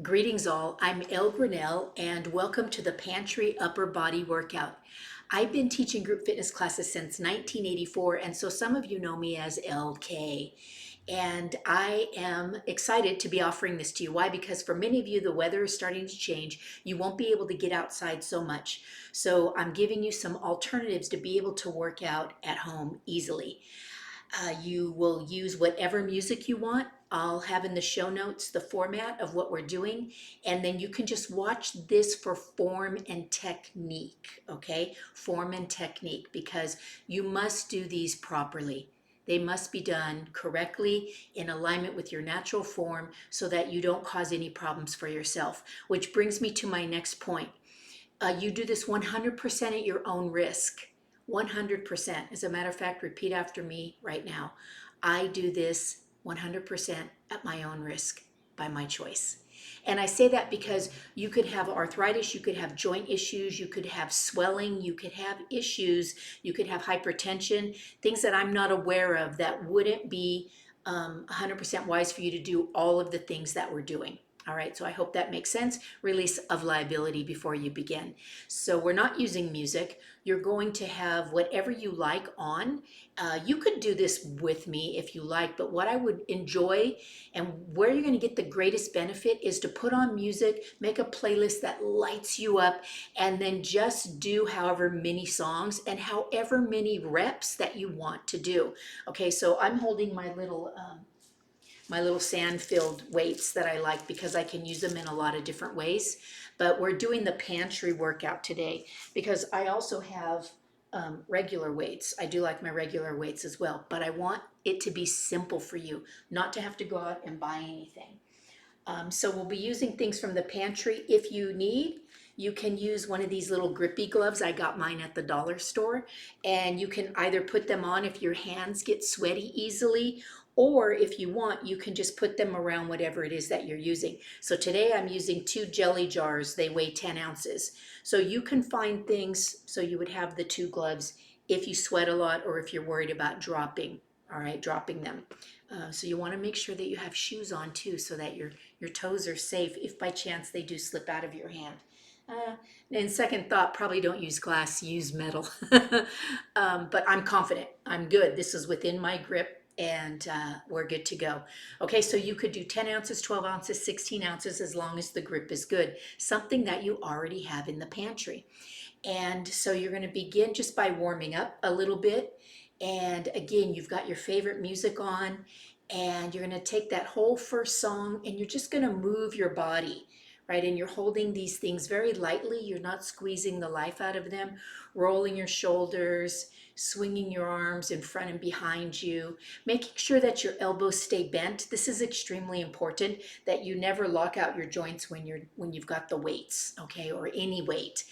Greetings all, I'm Graniel and welcome to the Pantry Upper Body Workout. I've been teaching group fitness classes since 1984, and so some of you know me as LK. And I am excited to be offering this to you. Why? Because for many of you, the weather is starting to change. You won't be able to get outside so much. So I'm giving you some alternatives to be able to work out at home easily. You will use whatever music you want. I'll have in the show notes the format of what we're doing, and then you can just watch this for form and technique, okay? Form and technique, because you must do these properly. They must be done correctly in alignment with your natural form so that you don't cause any problems for yourself. Which brings me to my next point. You do this 100% at your own risk. 100%. As a matter of fact, repeat after me right now. I do this 100% at my own risk by my choice. And I say that because you could have arthritis, you could have joint issues, you could have swelling, you could have issues, you could have hypertension, things that I'm not aware of that wouldn't be 100% wise for you to do all of the things that we're doing. All right, so I hope that makes sense. Release of liability before you begin. So we're not using music. You're going to have whatever you like on. You could do this with me if you like, but what I would enjoy and where you're going to get the greatest benefit is to put on music, make a playlist that lights you up, and then just do however many songs and however many reps that you want to do. Okay, so I'm holding my little sand-filled weights that I like because I can use them in a lot of different ways. But we're doing the pantry workout today because I also have regular weights. I do like my regular weights as well, but I want it to be simple for you, not to have to go out and buy anything. So we'll be using things from the pantry. If you need, you can use one of these little grippy gloves. I got mine at the dollar store, and you can either put them on if your hands get sweaty easily, or if you want, you can just put them around whatever it is that you're using. So today I'm using 2 jelly jars. They weigh 10 ounces. So you can find things, so you would have the 2 gloves if you sweat a lot or if you're worried about dropping, all right, dropping them. So you want to make sure that you have shoes on too so that your toes are safe if by chance they do slip out of your hand. And second thought, probably don't use glass, use metal. But I'm confident, I'm good. This is within my grip and we're good to go. Okay, so you could do 10 ounces, 12 ounces, 16 ounces as long as the grip is good. Something that you already have in the pantry. And so you're going to begin just by warming up a little bit. And again, you've got your favorite music on, and you're going to take that whole first song and you're just going to move your body, right? And you're holding these things very lightly. You're not squeezing the life out of them, rolling your shoulders, swinging your arms in front and behind you, making sure that your elbows stay bent. This is extremely important, that you never lock out your joints when you've got the weights, okay, or any weight.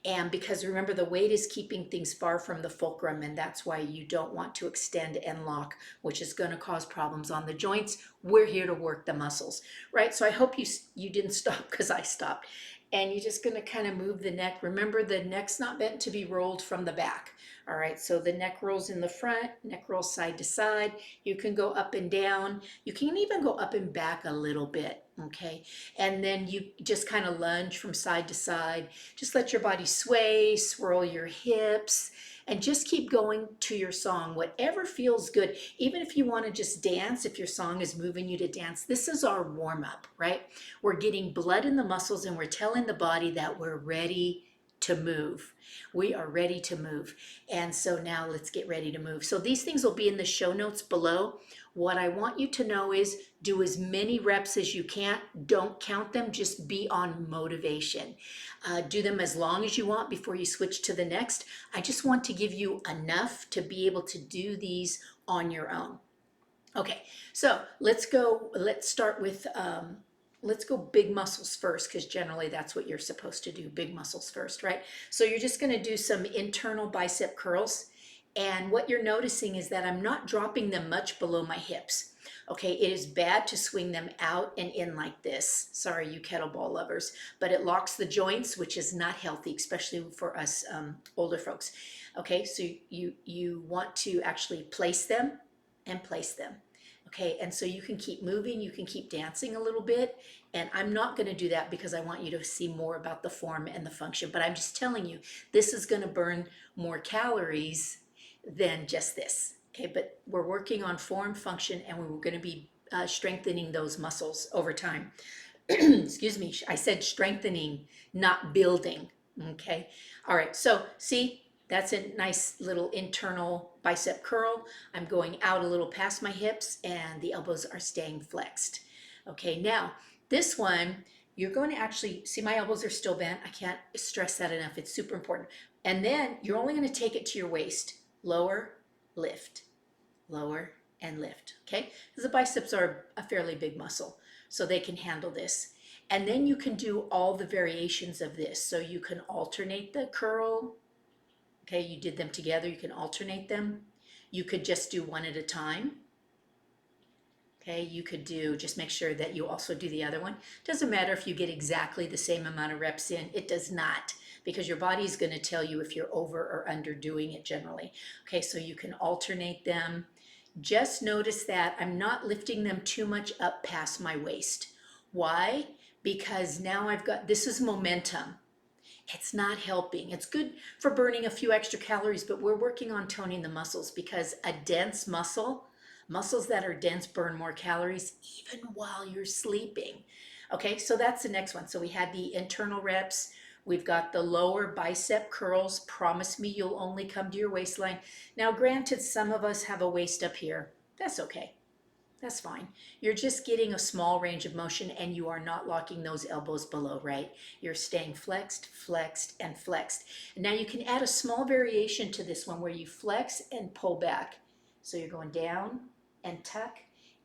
And because remember, the weight is keeping things far from the fulcrum, and that's why you don't want to extend and lock, which is going to cause problems on the joints. We're here to work the muscles, right? So I hope you didn't stop because I stopped. And you're just going to kind of move the neck. Remember, the neck's not meant to be rolled from the back. All right, so the neck rolls in the front, neck rolls side to side. You can go up and down. You can even go up and back a little bit, okay? And then you just kind of lunge from side to side. Just let your body sway, swirl your hips, and just keep going to your song, whatever feels good. Even if you want to just dance, if your song is moving you to dance, this is our warm up, right? We're getting blood in the muscles and we're telling the body that we're ready to move. We are ready to move. And so now let's get ready to move. So these things will be in the show notes below. What I want you to know is do as many reps as you can. Don't count them, just be on motivation. Do them as long as you want before you switch to the next. I just want to give you enough to be able to do these on your own. Okay, so let's start with, let's go big muscles first, because generally that's what you're supposed to do, big muscles first, right? So you're just gonna do some internal bicep curls. And what you're noticing is that I'm not dropping them much below my hips. Okay, it is bad to swing them out and in like this. Sorry, you kettlebell lovers, but it locks the joints, which is not healthy, especially for us older folks. Okay, so you want to actually place them and place them. Okay, and so you can keep moving, you can keep dancing a little bit, and I'm not going to do that because I want you to see more about the form and the function, but I'm just telling you, this is going to burn more calories than just this. Okay, but we're working on form, function, and we're going to be strengthening those muscles over time. Excuse me, I said strengthening, not building. Okay, all right, so see, that's a nice little internal bicep curl. I'm going out a little past my hips and the elbows are staying flexed. Okay, now this one, you're going to actually see my elbows are still bent. I can't stress that enough. It's super important. And then you're only going to take it to your waist. Lower, lift, lower, and lift. Okay, because the biceps are a fairly big muscle, so they can handle this. And then you can do all the variations of this. So you can alternate the curl. Okay, you did them together, you can alternate them. You could just do one at a time. Okay, you could do, just make sure that you also do the other one. Doesn't matter if you get exactly the same amount of reps in, it does not, because your body is going to tell you if you're over or under doing it generally. Okay, so you can alternate them. Just notice that I'm not lifting them too much up past my waist. Why? Because now I've got, this is momentum. It's not helping. It's good for burning a few extra calories, but we're working on toning the muscles because a dense muscle, muscles that are dense burn more calories even while you're sleeping. Okay, so that's the next one. So we had the internal reps. We've got the lower bicep curls. Promise me you'll only come to your waistline. Now, granted, some of us have a waist up here. That's okay. That's fine. You're just getting a small range of motion and you are not locking those elbows below, right? You're staying flexed, flexed, and flexed. And now you can add a small variation to this one where you flex and pull back. So you're going down and tuck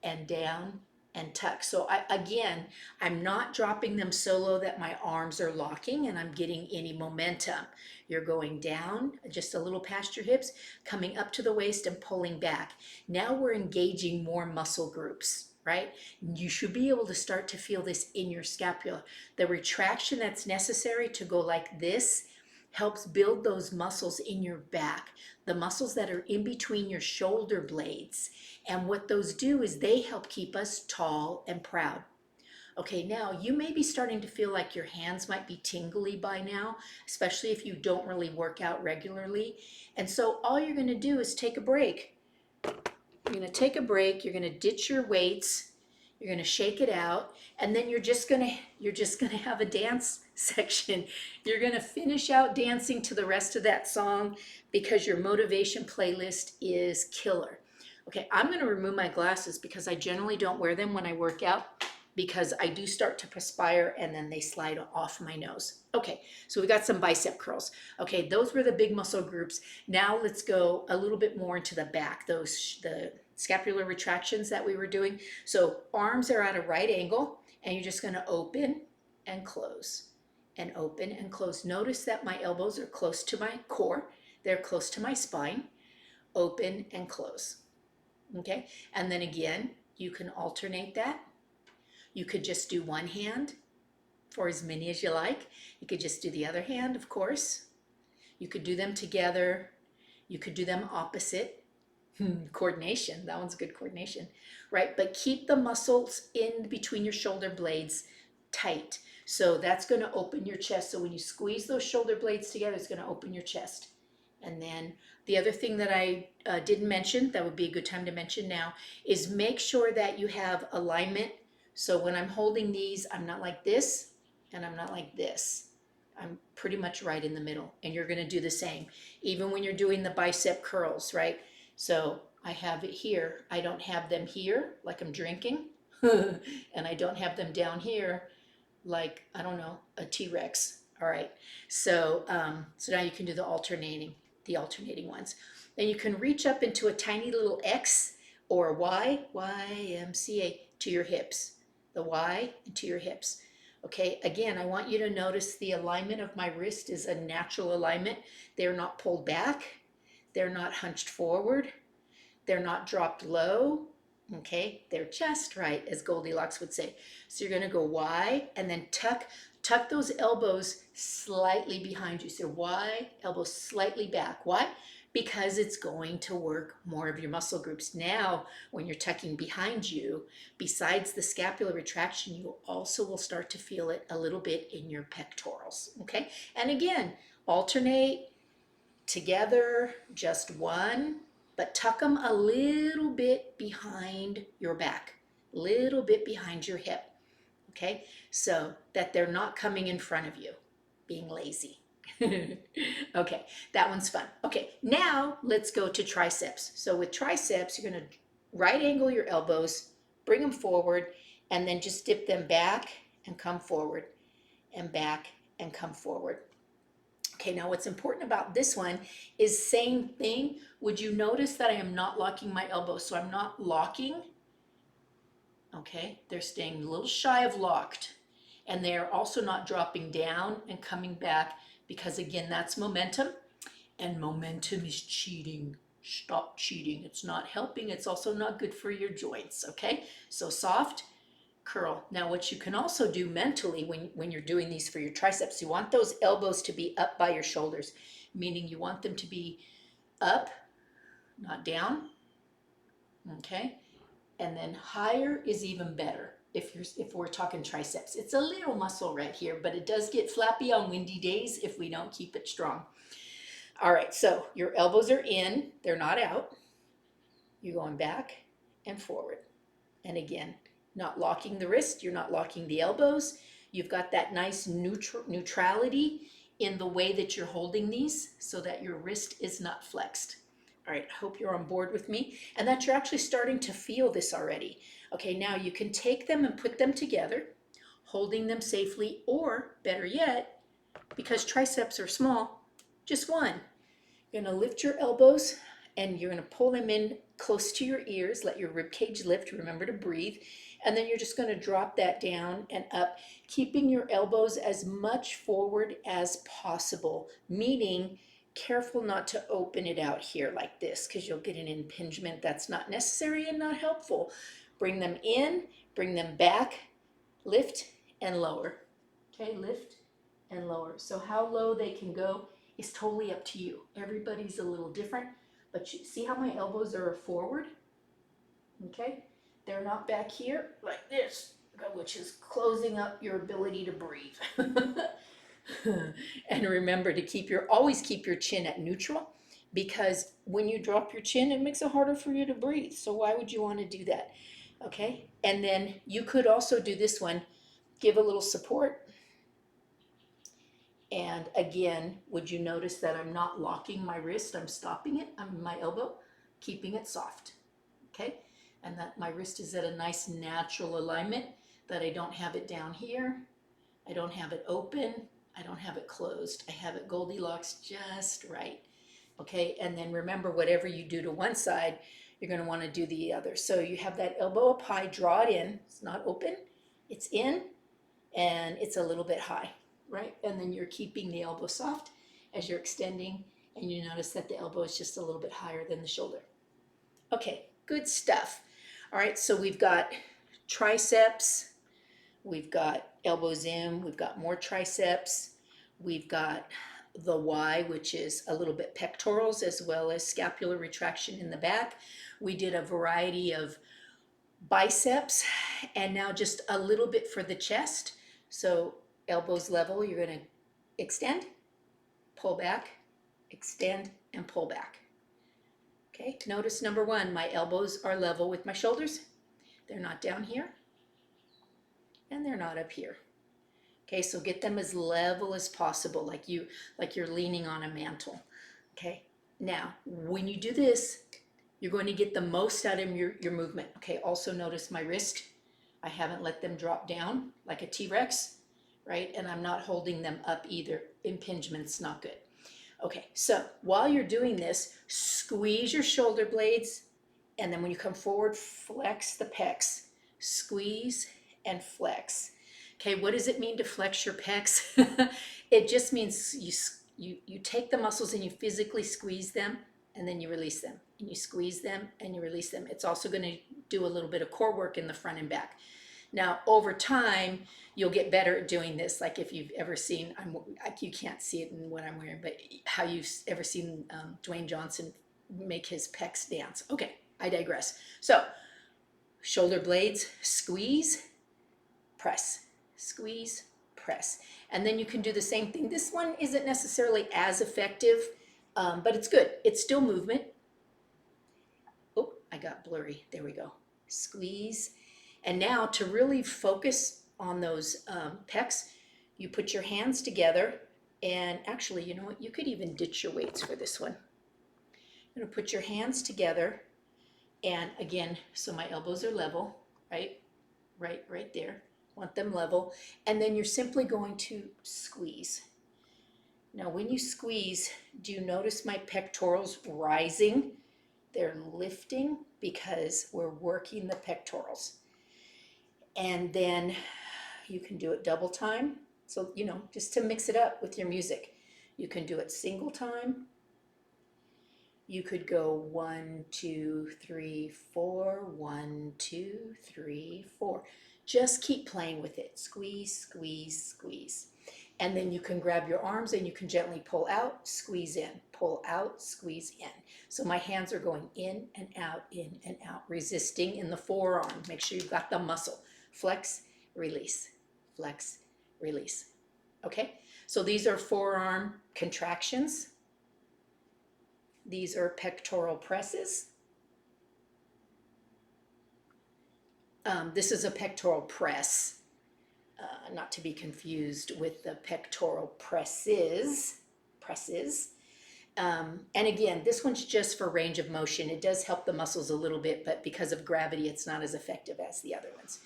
and down and tuck. So again, I'm not dropping them so low that my arms are locking and I'm getting any momentum. You're going down just a little past your hips, coming up to the waist and pulling back. Now we're engaging more muscle groups, right? You should be able to start to feel this in your scapula. The retraction that's necessary to go like this helps build those muscles in your back, the muscles that are in between your shoulder blades. And what those do is they help keep us tall and proud. Okay, now you may be starting to feel like your hands might be tingly by now, especially if you don't really work out regularly. And so all you're going to do is take a break. You're going to take a break, you're going to ditch your weights, you're going to shake it out, and then you're just going to have a dance section. You're going to finish out dancing to the rest of that song because your motivation playlist is killer. Okay, I'm going to remove my glasses because I generally don't wear them when I work out because I do start to perspire and then they slide off my nose. Okay, so we got some bicep curls. Okay, those were the big muscle groups. Now let's go a little bit more into the back, the scapular retractions that we were doing. So arms are at a right angle and you're just gonna open and close and open and close. Notice that my elbows are close to my core. They're close to my spine. Open and close. Okay, and then again, you can alternate that. You could just do one hand for as many as you like. You could just do the other hand, of course. You could do them together. You could do them opposite. Coordination, that one's good coordination, right? But keep the muscles in between your shoulder blades tight. So that's going to open your chest. So when you squeeze those shoulder blades together, it's going to open your chest. And then the other thing that I didn't mention, that would be a good time to mention now, is make sure that you have alignment. So when I'm holding these, I'm not like this and I'm not like this. I'm pretty much right in the middle, and you're going to do the same. Even when you're doing the bicep curls, right? So I have it here. I don't have them here like I'm drinking, and I don't have them down here like, I don't know, a T-Rex. All right. So, so now you can do the alternating ones. Then you can reach up into a tiny little X or Y, YMCA to your hips. The Y into your hips. Okay, again, I want you to notice the alignment of my wrist is a natural alignment. They're not pulled back. They're not hunched forward. They're not dropped low. Okay, they're just right, as Goldilocks would say. So you're going to go Y and then tuck those elbows slightly behind you. So Y, elbows slightly back. Why? because it's going to work more of your muscle groups. Now, when you're tucking behind you, besides the scapular retraction, you also will start to feel it a little bit in your pectorals, okay? And again, alternate together, just one, but tuck them a little bit behind your back, little bit behind your hip, okay? So that they're not coming in front of you, being lazy. Okay, that one's fun. Okay, now let's go to triceps. So with triceps, you're gonna right angle your elbows, bring them forward, and then just dip them back and come forward, and back and come forward. Okay, now what's important about this one is same thing. Would you notice that I am not locking my elbows? So I'm not locking. Okay, they're staying a little shy of locked. And they're also not dropping down and coming back, because again, that's momentum. And momentum is cheating. Stop cheating. It's not helping. It's also not good for your joints, okay? So soft, curl. Now what you can also do mentally when you're doing these for your triceps, you want those elbows to be up by your shoulders, meaning you want them to be up, not down, okay? And then higher is even better if we're talking triceps. It's a little muscle right here, but it does get flappy on windy days if we don't keep it strong. All right, so your elbows are in, they're not out. You're going back and forward. And again, not locking the wrist, you're not locking the elbows. You've got that nice neutrality in the way that you're holding these so that your wrist is not flexed. All right, I hope you're on board with me and that you're actually starting to feel this already. Okay, now you can take them and put them together, holding them safely, or better yet, because triceps are small, just one. You're gonna lift your elbows and you're gonna pull them in close to your ears, let your rib cage lift, remember to breathe, and then you're just gonna drop that down and up, keeping your elbows as much forward as possible, meaning careful not to open it out here like this because you'll get an impingement that's not necessary and not helpful. Bring them in, bring them back, lift and lower. Okay, lift and lower. So how low they can go is totally up to you. Everybody's a little different, but you see how my elbows are forward? Okay, they're not back here like this, which is closing up your ability to breathe. And remember to always keep your chin at neutral, because when you drop your chin, it makes it harder for you to breathe. So why would you want to do that? Okay, and then you could also do this one, give a little support. And again, would you notice that I'm not locking my wrist? I'm stopping it. I'm my elbow, keeping it soft. Okay, and that my wrist is at a nice natural alignment, that I don't have it down here. I don't have it open. I don't have it closed. I have it Goldilocks just right. Okay, and then remember, whatever you do to one side, you're going to want to do the other. So you have that elbow up high, draw it in. It's not open, it's in, and it's a little bit high, right? And then you're keeping the elbow soft as you're extending, and you notice that the elbow is just a little bit higher than the shoulder. Okay, good stuff. All right, so we've got triceps, we've got elbows in, we've got more triceps, we've got the Y, which is a little bit pectorals as well as scapular retraction in the back. We did a variety of biceps, and now just a little bit for the chest. So elbows level, you're going to extend, pull back, extend, and pull back. Okay, notice number one, my elbows are level with my shoulders. They're not down here, and they're not up here. Okay, so get them as level as possible, like you're leaning on a mantle. Okay, now when you do this, you're going to get the most out of your movement. Okay, also notice my wrist. I haven't let them drop down like a T-Rex, right? And I'm not holding them up either. Impingement's not good. Okay, so while you're doing this, squeeze your shoulder blades, and then when you come forward, flex the pecs. Squeeze and flex. Okay, what does it mean to flex your pecs? It just means you take the muscles and you physically squeeze them, and then you release them. And you squeeze them and you release them. It's also going to do a little bit of core work in the front and back. Now, over time, you'll get better at doing this. Like if you've ever seen, like you can't see it in what I'm wearing, but how you've ever seen Dwayne Johnson make his pecs dance. Okay, I digress. So, shoulder blades, squeeze, press, squeeze, press. And then you can do the same thing. This one isn't necessarily as effective, but it's good. It's still movement. Oh, I got blurry. There we go. Squeeze. And now to really focus on those pecs, you put your hands together. And actually, you know what? You could even ditch your weights for this one. You're going to put your hands together. And again, so my elbows are level, right? Right there. Want them level. And then you're simply going to squeeze. Now, when you squeeze, do you notice my pectorals rising? They're lifting because we're working the pectorals. And then you can do it double time. So, you know, just to mix it up with your music. You can do it single time. You could go 1, 2, 3, 4, 1, 2, 3, 4. Just keep playing with it. Squeeze, squeeze, squeeze. And then you can grab your arms and you can gently pull out, squeeze in, pull out, squeeze in. So my hands are going in and out, resisting in the forearm. Make sure you've got the muscle. Flex, release, flex, release. Okay, so these are forearm contractions. These are pectoral presses. This is a pectoral press, not to be confused with the pectoral presses. And again, this one's just for range of motion. It does help the muscles a little bit, but because of gravity, it's not as effective as the other ones.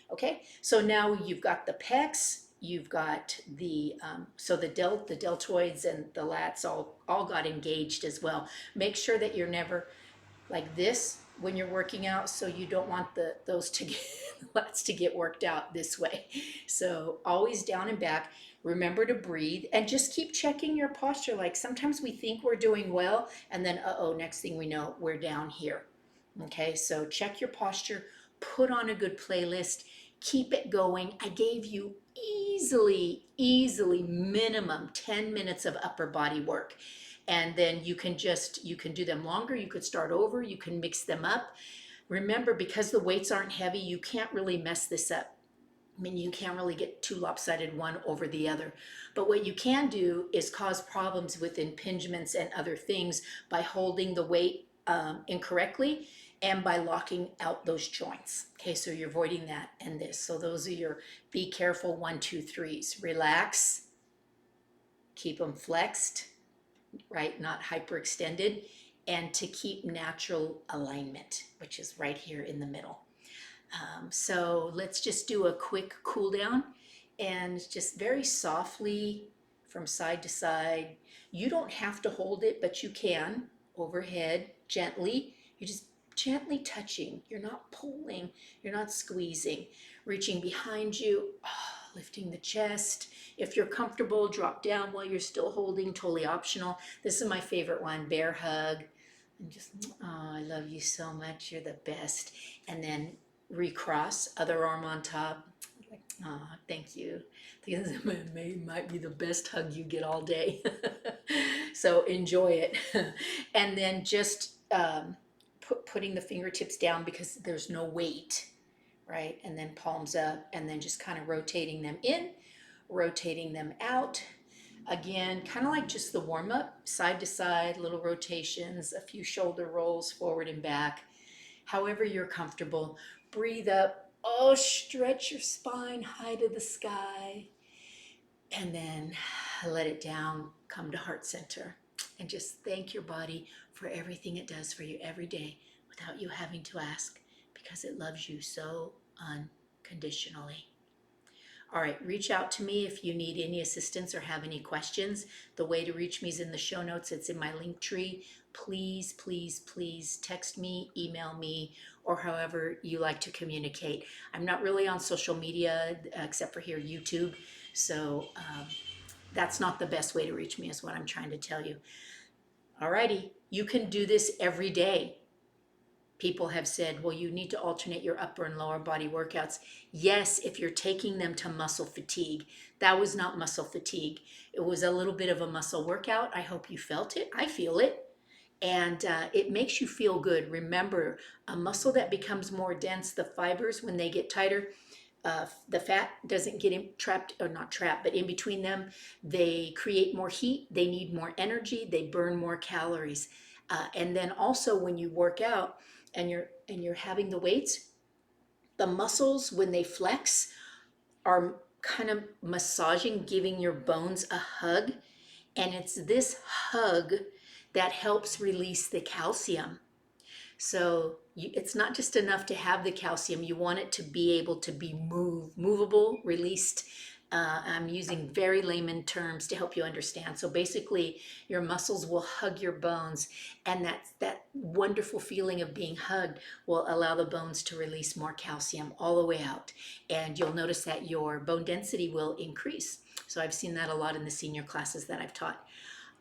Okay, so now you've got the pecs, you've got the, the deltoids and the lats all got engaged as well. Make sure that you're never like this when you're working out, so you don't want those to get, lats to get worked out this way. So always down and back. Remember to breathe and just keep checking your posture. Like sometimes we think we're doing well and then, next thing we know, we're down here. Okay, so check your posture, put on a good playlist, keep it going. I gave you easily minimum 10 minutes of upper body work. And then you can do them longer. You could start over, you can mix them up. Remember, because the weights aren't heavy, you can't really mess this up. I mean, you can't really get too lopsided one over the other. But what you can do is cause problems with impingements and other things by holding the weight incorrectly and by locking out those joints. Okay, so you're avoiding that and this. So those are your be careful 1, 2, 3s. Relax, keep them flexed, right? Not hyperextended, and to keep natural alignment, which is right here in the middle. So let's just do a quick cool down and just very softly from side to side. You don't have to hold it, but you can overhead gently. You're just gently touching. You're not pulling, you're not squeezing. Reaching behind you, lifting the chest. If you're comfortable, drop down while you're still holding, totally optional. This is my favorite one, bear hug. And just, I love you so much, you're the best. And then recross, other arm on top. Like, thank you. This might be the best hug you get all day. So enjoy it. And then just putting the fingertips down because there's no weight, right? And then palms up, and then just kind of rotating them in, rotating them out. Again, kind of like just the warm-up, side to side, little rotations, a few shoulder rolls forward and back. However you're comfortable. Breathe up. Oh, stretch your spine high to the sky. And then let it down. Come to heart center. And just thank your body for everything it does for you every day without you having to ask, because it loves you so unconditionally. All right, reach out to me if you need any assistance or have any questions. The way to reach me is in the show notes. It's in my link tree. Please, please, please text me, email me, or however you like to communicate. I'm not really on social media except for here, YouTube. So that's not the best way to reach me is what I'm trying to tell you. All righty, you can do this every day. People have said, well, you need to alternate your upper and lower body workouts. Yes, if you're taking them to muscle fatigue. That was not muscle fatigue. It was a little bit of a muscle workout. I hope you felt it. I feel it. And it makes you feel good. Remember, a muscle that becomes more dense, the fibers, when they get tighter, the fat doesn't get trapped, or not trapped, but in between them. They create more heat. They need more energy. They burn more calories. And then also when you work out and you're having the weights, the muscles when they flex are kind of massaging, giving your bones a hug. And it's this hug that helps release the calcium. So it's not just enough to have the calcium. You want it to be able to be movable, released. I'm using very layman terms to help you understand. So basically, your muscles will hug your bones, and that wonderful feeling of being hugged will allow the bones to release more calcium all the way out. And you'll notice that your bone density will increase. So I've seen that a lot in the senior classes that I've taught.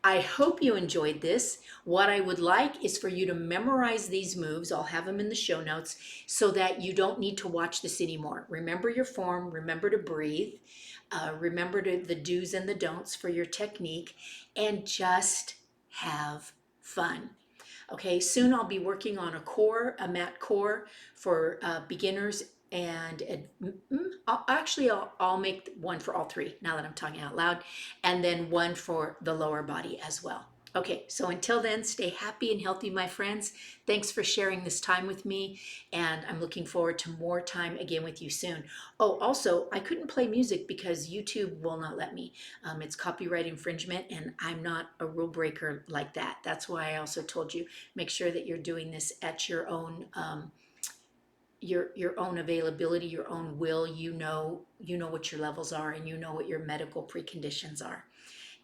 I hope you enjoyed this. What I would like is for you to memorize these moves. I'll have them in the show notes so that you don't need to watch this anymore. Remember your form, remember to breathe, remember the do's and the don'ts for your technique, and just have fun. Okay, soon I'll be working on a mat core for beginners, and I'll make one for all three now that I'm talking out loud, and then one for the lower body as well. Okay, so until then, stay happy and healthy, my friends. Thanks for sharing this time with me, and I'm looking forward to more time again with you soon. Oh, also, I couldn't play music because YouTube will not let me. It's copyright infringement, and I'm not a rule breaker like that. That's why I also told you, make sure that you're doing this at your own your own availability, your own will. You know what your levels are, and you know what your medical preconditions are.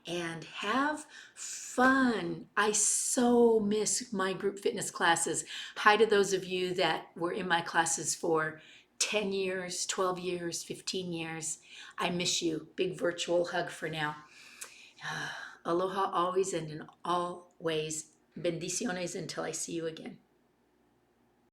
And have fun. I so miss my group fitness classes. Hi to those of you that were in my classes for 10 years, 12 years, 15 years. I miss you. Big virtual hug for now. Aloha always and in all ways. Bendiciones until I see you again.